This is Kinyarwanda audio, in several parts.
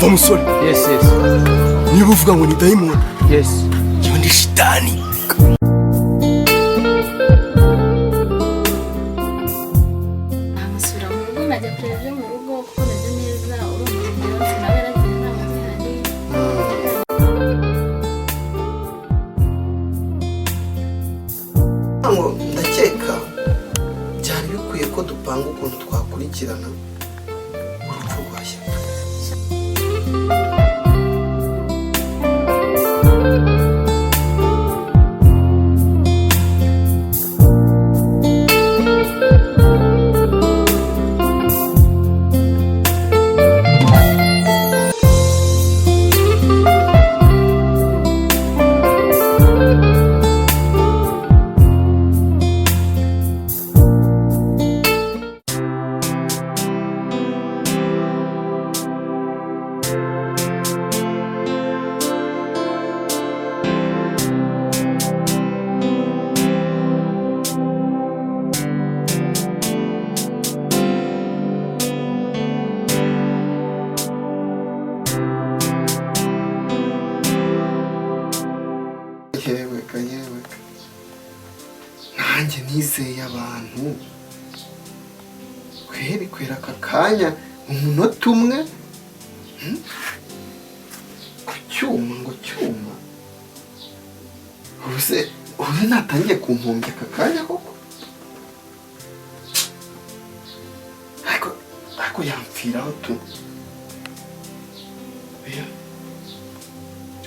umva musore. Yes. Niba uvuga ngo ni diamond. Yes. Yo ndi shitani. Amasura mu rugo najya kureba mu rugo kuko meze neza urumva nawe yaragiye inama zihari. Ngo ndakeka byari bikwiye ko dupanga ukuntu twakurikirana urupfu rwa Shyaka. Yewe nanjye nizeye abantu kwera aka kanya umunota umwe ku cyuma ngo cyuma ubu natangiye kumpumbya aka kanya koko ariko yampfiraho tu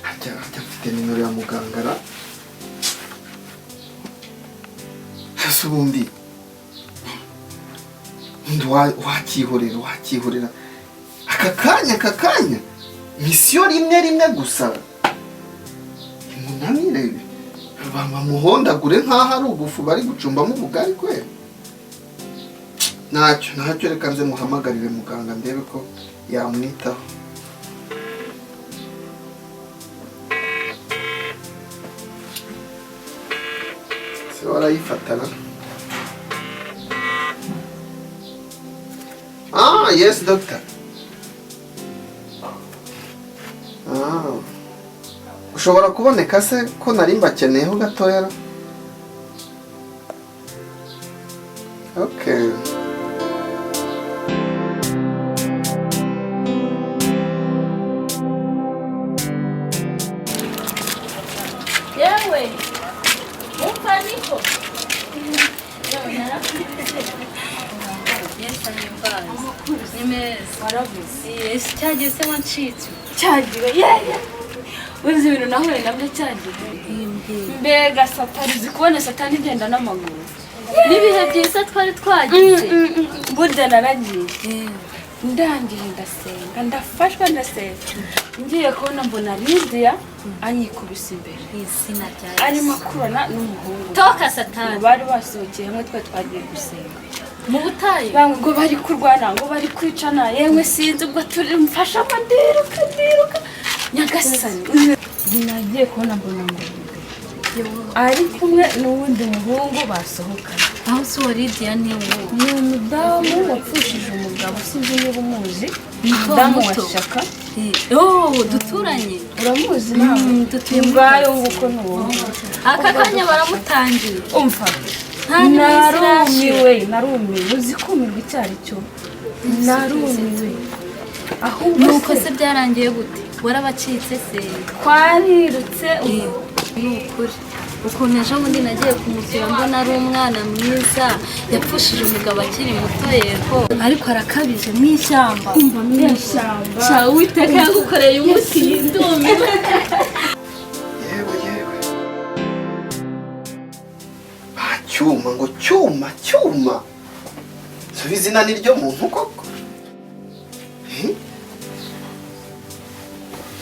hajya mfite nimero ya mugangara hasi ubundi wakihorera aka kanya misiyo rimwe gusa imunanire bamuhondagure nk'aho ari ubufu bari gucumbamo ubugari kwe ntacyo reka nze muhamagarire muganga ndebe ko yamwitaho. se warayifatana. Yes doctor. Ushobora kuboneka se ko nari mbakeneyeho gatoya? Okay. Yewe umfaniko Yes, cyagiye se wancitse. cyagiwe yeye uzi ibintu nahuye nabyo cyagiwe mbega satani uzi kubona satani igenda n'amaguru n'ibihe byiza twari twagize burya naragiye ndangije ndasenga ndafashwa ndasenga ngiye kubona mbona Lydia anyikubise imbere arimo akurana n'umuhungu Toka satani. bari basohokeye hamwe twe twagiye gusenga Mu butayu. bamwe ngo bari kurwana ngo bari kwicana yewe sinzi ubwo turi mfasha ko ndiruka nyagasani nagiye kubona mbona ngo ari kumwe n'uwundi muhungu basohokana. Aho si Lydia ni wowe. Ni umudamu wapfushije umugabo sinzi niba umuzi umudamu wa Shyaka. Duturanye. Uramuzi nawe dutumbayo nguko n'uwo aka kanya baramutangiye. umva narumiwe uzi kumirwa icyari cyo narumiwe ahubwo nuko se byarangiye gute warabacitse se twarirutse ni ukuri ukuntu ejo bundi nagiye kumusura mbona ari umwana mwiza yapfushije umugabo akiri muto yego ariko arakabije mu ishyamba cya Uwiteka yagukoreye umuti ndumiwe. Cyuma ngo cyuma subiza izina ni ryo muntu koko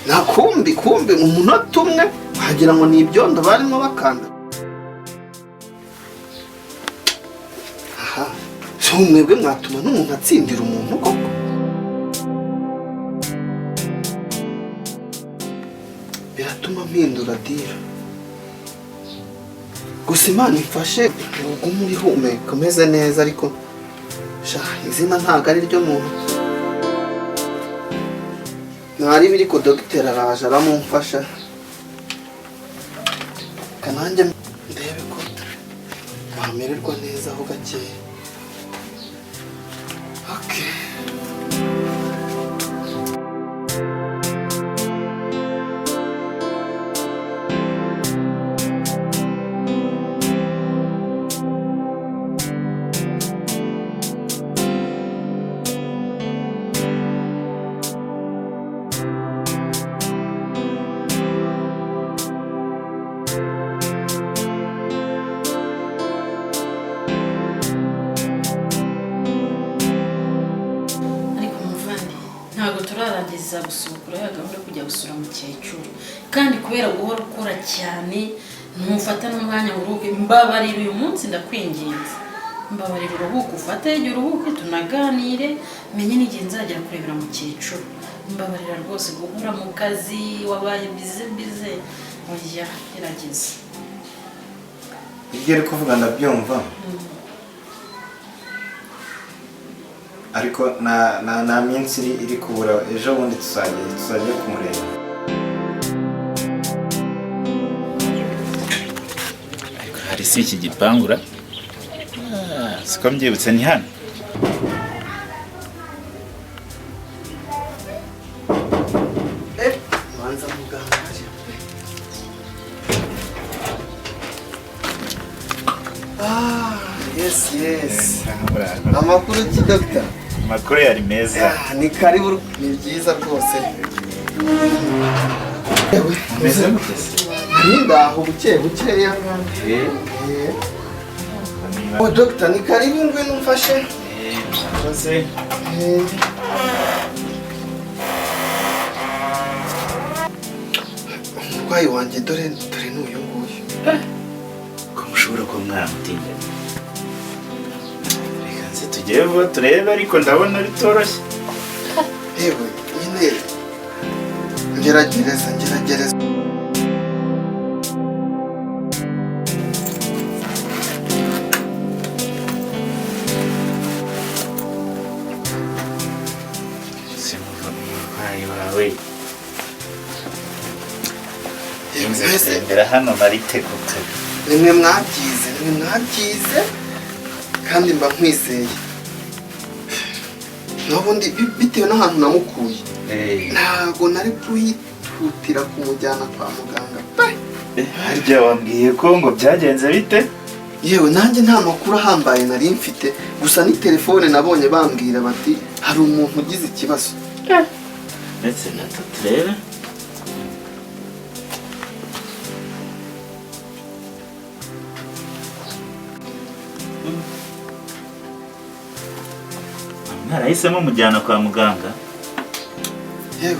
na kumbi umunota umwe wagira ngo ni ibyondo barimo bakanda. so mwebwe mwatuma n'umuntu atsindira umuntu koko biratuma mpindura dira gusa Imana imfashe ugume urihumeka umeze neza ariko izina ntabwo ari ryo muntu mwari biri ko dogiteri araje aramumfasha kananjye ndebe ko wamererwa neza aho gakeya. Okay. ntabwo turarangiza gusukura ya gahunda yo kujya gusura mukecuru kandi kubera guhora ukora cyane ntufata n'umwanya uruhuke. Mbabarira uyu munsi ndakwinginze, mbabarira uruhuke, ufate igihe uruhuke tunaganire menye n'igihe nzagera kurebera mukecuru. Mbabarira rwose guhora mu kazi wabaye bize oya gerageza. Ibyo ari kuvuga ndabyumva ariko na minsi iri kubura, ejo bundi tuzajya kumureba. Ariko hari si iki gipangura siko mbyibutse ni hano. Manza muganga. Yes. Amakuru ki doctor? Amakuru yari meza. Ni karibu, ni byiza rwose. Ewe, meze mutese. Rinda aho bukeya. Oh doctor, ni karibu ngwino umfashe. Rwose. Umurwayi wanjye dore n'uyu nguyu. Ko mushobora kuba mwaramutinda. Reka nze tugere vuba turebe, ariko ndabona bitoroshye. Yewe nyine ngerageza. Umurwayi wawe nzembera hano nariteguye. Nimwe mwabyize kandi mba nkwizeye. N'ubundi bitewe n'ahantu namukuye ntabwo nari kuhitutira kumujyana kwa muganga. Harya wambwiye ko ngo byagenze bite? Yewe nanjye nta makuru ahambaye nari mfite, gusa ni telefone nabonye bambwira bati hari umuntu ugize ikibazo. Ndetse na turebe. Mwarahisemo mujyana kwa muganga? Yewe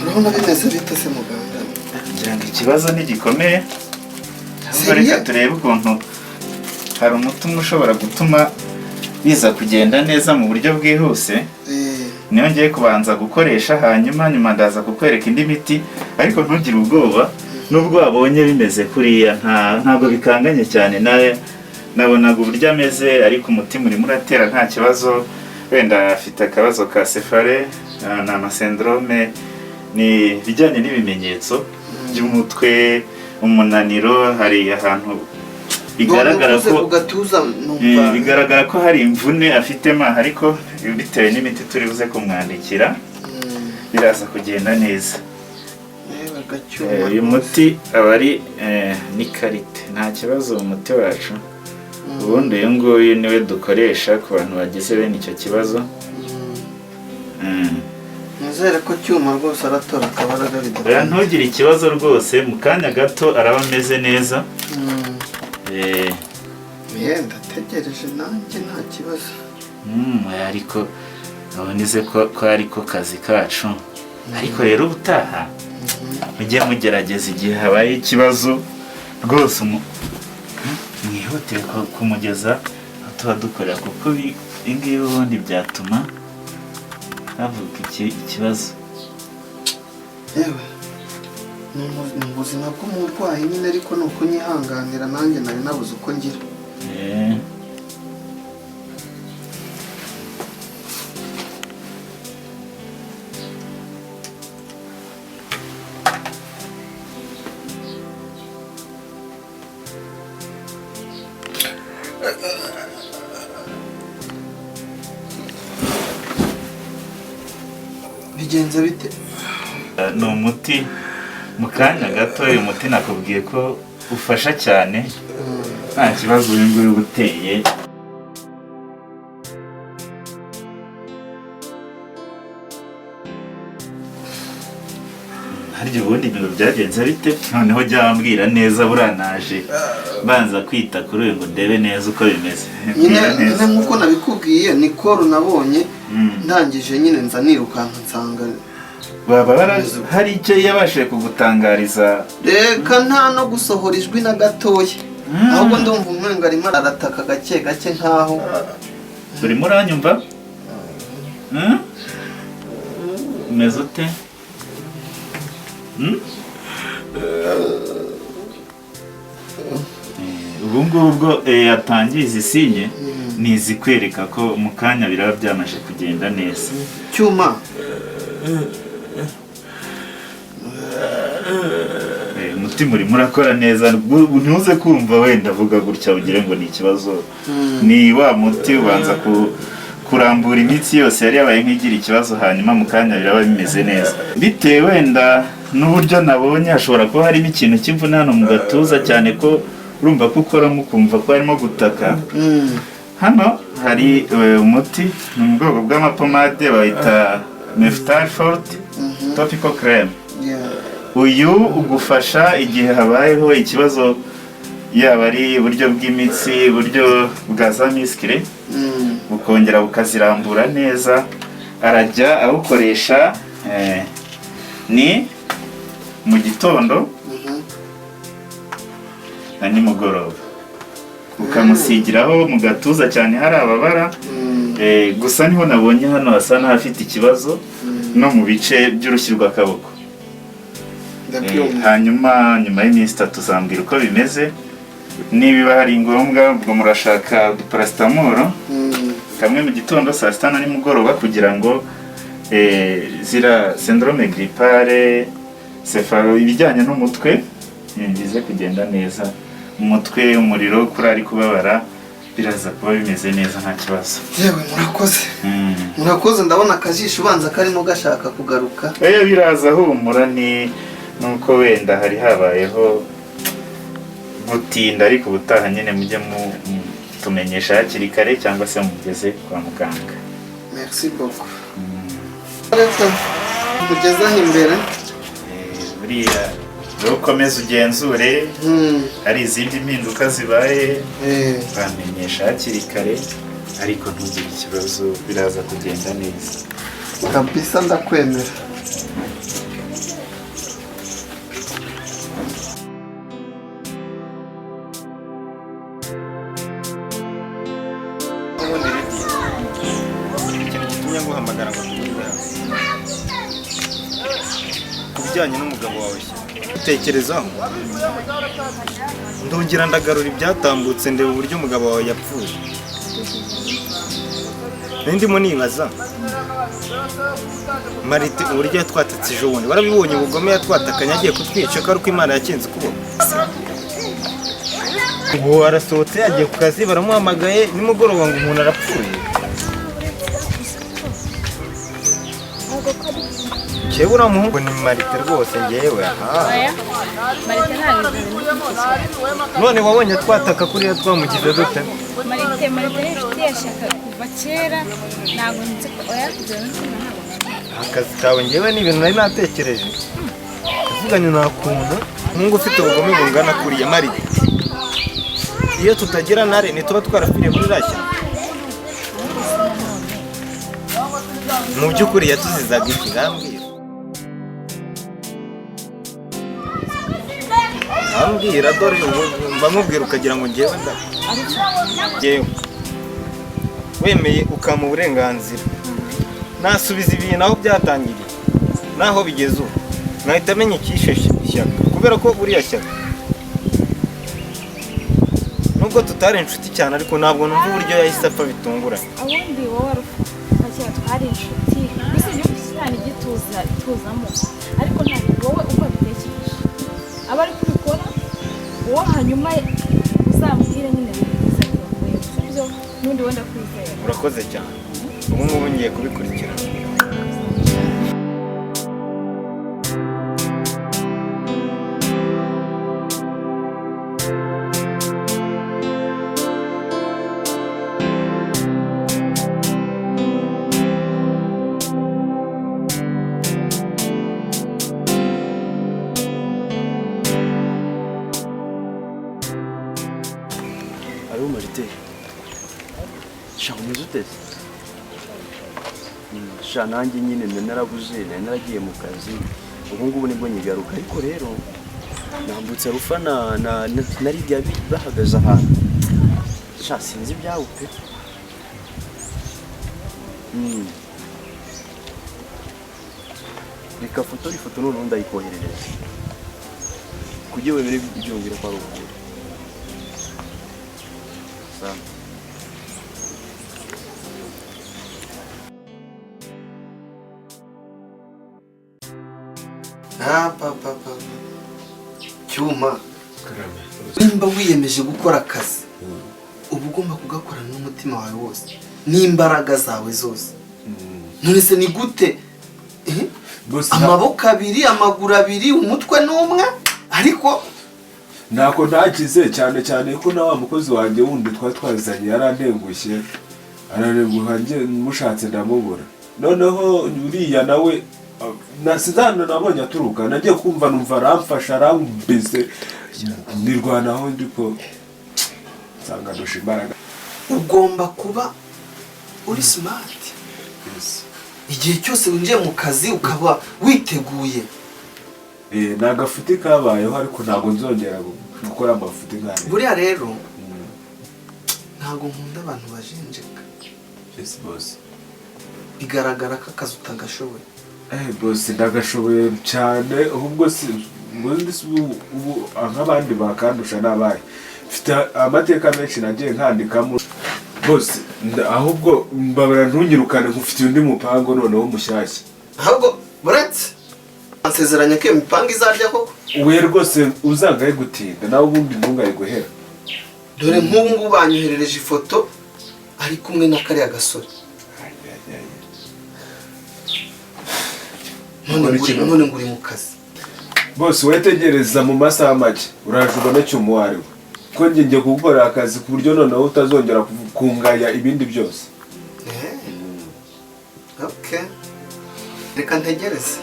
urabona bimeze bite se muganga? Ngira ngo ikibazo ntigikomeye, ahubwo reka turebe ukuntu hari umuti umwe ushobora gutuma biza kugenda neza mu buryo bwihuse. Niyo ngiye kubanza gukoresha, nyuma ndaza kukwereka indi miti, ariko ntugire ubwoba. Nubwo wabonye bimeze kuriya ntabwo bikanganye cyane, nabonaga uburyo ameze, ariko umutima urimo uratera nta kibazo. Wenda afite akabazo ka sefare, ni amasendrome, ni bijyanye n'ibimenyetso by'umutwe, umunaniro. Hari ahantu bigaragara ko hari imvune afitemo, ariko bitewe n'imiti turi buze kumwandikira biraza kugenda neza. Uyu muti aba ari n'ikarite, nta kibazo umuti wacu. Ubundi uyu nguyu niwe dukoresha ku bantu bagize bene icyo kibazo. Nizere ko cyuma rwose aratora akabaraga bidakora. Ntugire ikibazo rwose, mu kanya gato araba ameze neza. Ndategereje nanjye nta kibazo. Ariko abonize ko ariko kazi kacu. Ariko rero ubutaha mujye mugerageza igihe habaye ikibazo rwose mwihutire kumugeza aho tuba dukorera, kuko ngibi ubundi byatuma havuka ikibazo. yewe ni ubuzima bw'umurwayi nyine, ariko ni uko nyihanganira, nanjye nari nabuze uko ngira. bigenze bite? Ni umuti mu kanya gato, uyu muti nakubwiye ko ufasha cyane, nta kibazo uyu nguyu uba uteye. harya ubundi ibintu byagenze bite? Noneho jya wambwira neza, buranaje banza kwita kuri uyu ngo ndebe neza uko bimeze. nyine nk'uko nabikubwiye ni koro nabonye, ndangije nyine nza nirukanka nsanga. Baba hari icyo yabashije kugutangariza? Reka nta no gusohora ijwi na gatoya, ahubwo ndumva umwenga arimo arataka gake gake nkaho. Urimo uranyumva? umeze ute? ubu ngubwo yatangiye izi sinye ni izikwereka ko mu kanya biraba byamaze kugenda neza. Cyuma umutima urimo urakora neza, ntuze kumva wenda avuga gutya ugire ngo ni ikibazo. Ni wa muti ubanza kurambura imitsi yose yari yabaye nk'igira ikibazo, hanyuma mu kanya biraba bimeze neza. Bitewe wenda n'uburyo nabonye hashobora kuba harimo ikintu cy'imvune hano mu gatuza, cyane ko urumva ko ukoramo ukumva ko harimo gutaka. Hano hari umuti, ni mu bwoko bw'amapomade bawita Meftal Forte Topical Creme. Uyu ugufasha igihe habayeho ikibazo, yaba ari uburyo bw'imitsi, uburyo bwa za miskire, bukongera bukazirambura neza. Arajya awukoresha ni mu gitondo na nimugoroba, ukamusigiraho mu gatuza cyane hari ababara. Gusa niho nabonye hano hasa n'ahafite ikibazo, no mu bice by'urushyi rw'akaboko. Hanyuma nyuma y'iminsi 3 uzambwira uko bimeze. Niba hari ngombwa ubwo murashaka paracetamol, kamwe mu gitondo, saa 6 na nimugoroba, kugira ngo zira syndrome grippale, cefalo, ibijyanye n'umutwe bize kugenda neza. Umutwe, umuriro, kurari kubabara, biraza kuba bimeze neza nta kibazo. Yewe murakoze. Murakoze, ndabona akajisho ubanza karimo gashaka kugaruka. Biraza humura, nuko wenda hari habayeho gutinda, ariko ubutaha nyine mujye tumenyesha hakiri kare, cyangwa se mugeze kwa muganga. Merci beaucoup. Reka mugezaho imbere. Buriya ukomeza ugenzure, hari izindi mpinduka zibaye, bamenyesha hakiri kare, ariko ntugire ikibazo, biraza kugenda neza kabisa, ndakwemera. guhamagara ngo tugure kubijyanye n'umugabo wawe utekerezaho ndongera ndagarura ibyatambutse ndeba uburyo umugabo wawe yapfuye ndimo nibaza Marite uburyo yatwatatse ejo bundi warabibonye ubugome yatwatakanye agiye kutwica ko ari uko Imana yakinze ukuboko ubu arasohotse yagiye ku kazi baramuhamagaye nimugoroba ngo umuntu arapfuye Chewe uramuhungu ni Marite rwose ngewe Marite ntabwo none wabonye twataka kuriya twamugize dute Marite inshuti yashaka kuva kera ntabwo nzi ko oyakugera akazi kawe ngewe ni ibintu nari natekereje kuvuganye nakuntu nkungu ufite ubugome bungana kuriya Marite iyo tutagira nare nituba twarapfiriye muri rashya mu by'ukuri yatuzizaga iki ngambwira dore ubu mbamubwira ukagira ngo ngewe ngewe wemeye ukampa uburenganzira nasubiza ibintu aho byatangiriye naho bigeze ubu nkahita amenya icyishe ishyaka kubera ko buriya shyaka nubwo tutari inshuti cyane ariko ntabwo numva uburyo yahise apfa bitunguranye. Abundi wowe ntakira twari inshuti gusa igihugu cyane ituzamo ariko ntabwo wowe uko bitekereje aba ari kubikora uwo hanyuma uzamubwire nyine biza byo n'undi wenda kwizera. Urakoze cyane ubu ngubu ngiye kubikurikirana. Allô Marité. Umeze uteze? Sha nanjye nyine narabuze naragiye mu kazi ubu ngubu nibwo nyigaruka ariko rero nambutse rufa na Lydia bahagaze ahantu sha sinzi ibyawe pe. Reka ifoto noneho ndayikoherereza kugira wemere ibyo ngira ko ari ukuri. Papa Cyuma, nimba wiyemeje gukora akazi uba ugomba kugakorana n'umutima wawe wose n'imbaraga zawe zose. None se ni gute amaboko abiri amaguru abiri umutwe n'umwe ariko ntako ntagize cyane cyane ko na wa mukozi wanjye wundi twazanye yarandengushye ararenguha nje mushatse ndamubura noneho uriya nawe nasizana nabonye aturuka nagiye kumva numva aramfasha arambize nirwanaho ndiko nsanga dusha imbaraga. Ugomba kuba uri smart igihe cyose winjiye mu kazi ukaba witeguye. Nagafuti kabayeho ariko ntago nzongera gukora amafuti nk'ayo. Buriya rero ntago nkunda abantu bajenjeka. Yes boss. Bigaragara ko akazi utagashoboye. Boss ndagashoboye cyane ahubwo si ubu nk'abandi bakandusha nabaye. Mfite amateka menshi nagiye nkandikamo. Boss ahubwo mbabara ntunyirukane nkufite undi mupango noneho mushyashya. Ahubwo buretse ansezeranya ko imipanga izarya koko. Uwe rwose uzangaye gutinda nawe ubundi ntungaye guhera. Dore nk'ubu banyoherereje ifoto ari kumwe na kariya gasore. None nguri mu kazi. Boss wetegereza mu masaha make uraje ubone cyumu wariwe. Ko ngiye gukora akazi ku buryo noneho utazongera kungaya ibindi byose. Okay. Reka ntegereze.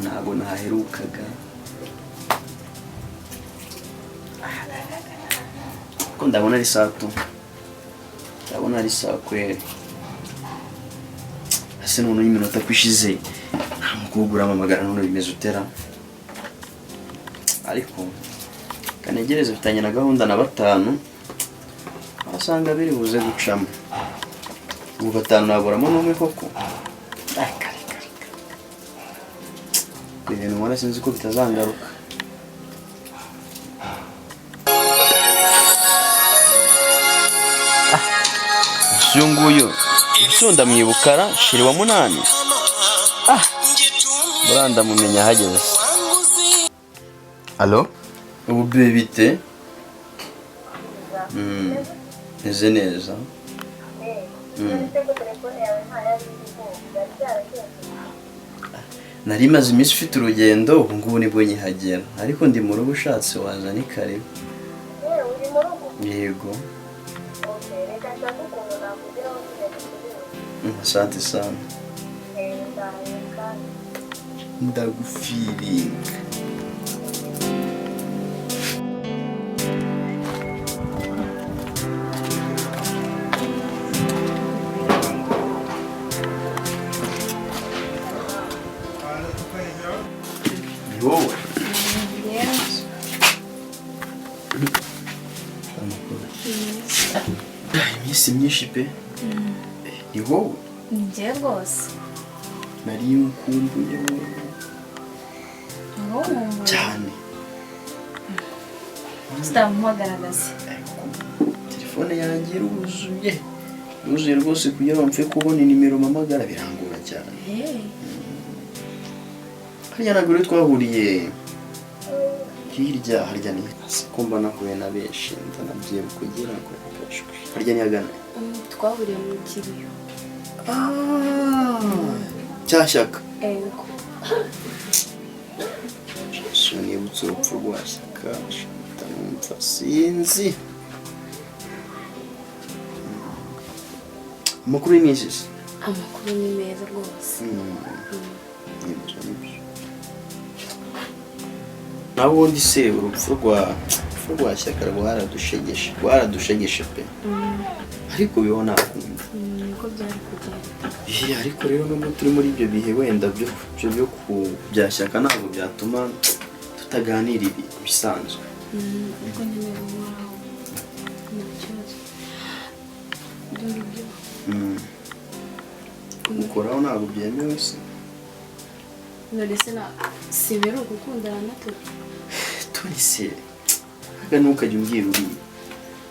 Ntabwo naherukaga ko ndabona ari saa tu ndabona ari saa kweli ase none iminota kwishize nta mukobwa uramamagara none bimeze utera ariko kanegereze bitanye na gahunda na batanu asanga biri buze gucamo ubu batanu naburamo n'umwe koko ibintu mbona sinzi ko bitazangaruka. Uyu nguyu isunda mwibukara shiri wa munani buranda mumenya hageze. Allo ubu bite neze neza nari maze iminsi ufite urugendo ubu ngubu nibwo nyihagera ariko ndi mu rugo ushatse waza ni karibu. Yego asante sana ndagufiringa. wowe iminsi myinshi pe ni wowe njye rwose nari nkumbuye cyane sitamuhagaragaza telefone yanjye iruzuye rwose kugira ngo mfe kubona inimero mpamagara birangora cyane harya ntabwo rero twahuriye harya ni ko mba nahuye na benshi ndanabyiye kugira ngo harya ni hagana twahuriye mu kiriyo cyashyaka ego so nibutse urupfu rwa Shyaka ntamwumva sinzi amakuru y'imisi amakuru ni meza rwose nibyo naho ubundi se urupfu rwa Shyaka rwaradushegeshe pe ariko biho nakunda niko byari kugenda ariko rero nubwo turi muri ibyo bihe wenda byo bya Shyaka ntabwo byatuma tutaganira ibisanzwe ubwo nyine rumaraho nta kibazo gukoraho ntabwo byemewe se nonese sibera gukundana na Tony se aga ntukajya umbwira uriya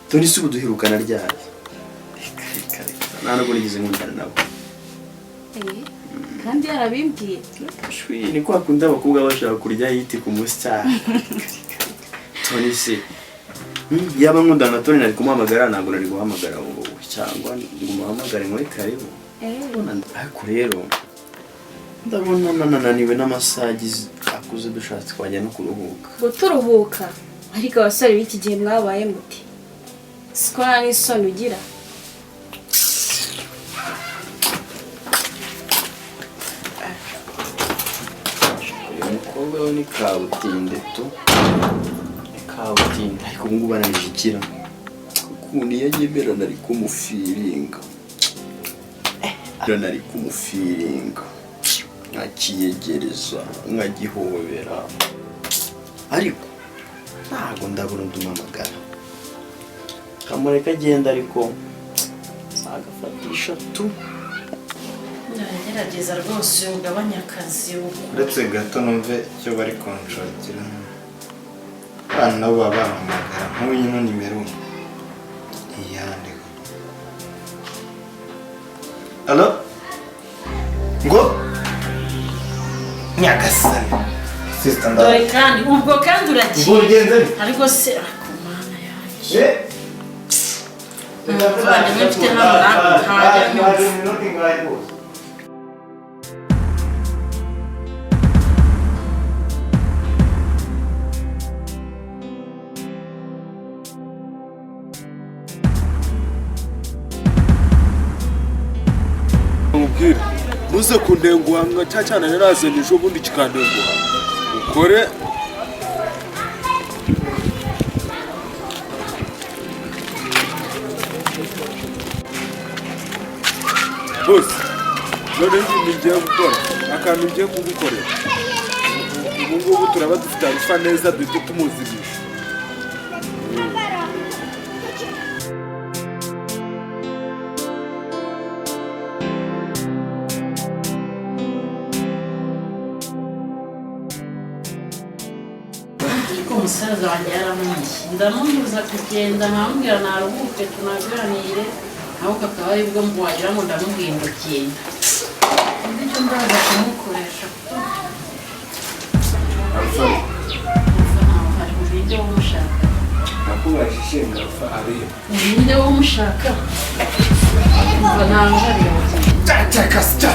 Tony se ubu duherukana ryari reka nta nubwo nigeze nkundana nabo kandi yarabimbwiye ni kwa kundi abakobwa bashaka kurya yiti ku munsi cyane Tony se yaba nkundana na Tony nari kumuhamagara ntabwo nari guhamagara wowe cyangwa ngo umuhamagare ngo karibu ariko rero ndabona nananiwe n'amasaha akuze dushatse twajya no kuruhuka ngo turuhuka ariko abasore b'iki gihe mwabaye muti siko nta n'isoni ugira uyu mukobwa we ni kabutinde ariko ubu ngubu aranjikira ukuntu iyo agemera nari kumufiringa nkakiyegereza nkagihobera ariko ntabwo ndabona ndumuhamagara kamureka agenda ariko zagafatisha tu ngerageza rwose ugabanya akazi uretse gato numve icyo bari kunshakira abana nabo baba bampamagara nk'uyu ino nimero iyandika alo ngo nyagasani sister dore kandi ubwo kandi uragiye ariko se akumana yanjye umuvandimwe mfite n'amarangi ntajya nyumva muze kundenguha cyane narazanye ejo bundi kikandenguha ukore bose none ngiye gukora akantu ngiye kugukorera ubu ngubu turaba dufite Alpha neza duhita tumuzimisha umusaza wanjye yaramushye ndamubuza kugenda nkamubwira naruhuke tunaganire ahubwo akaba aribwo wagira ngo ndamubwiye ngo genda undi icyo ndaza kumukoresha Alpha hari urinde wo mushaka nakubajije ngo Alpha ariyo urinde wo mushaka umva ntabwo hariya cyakasya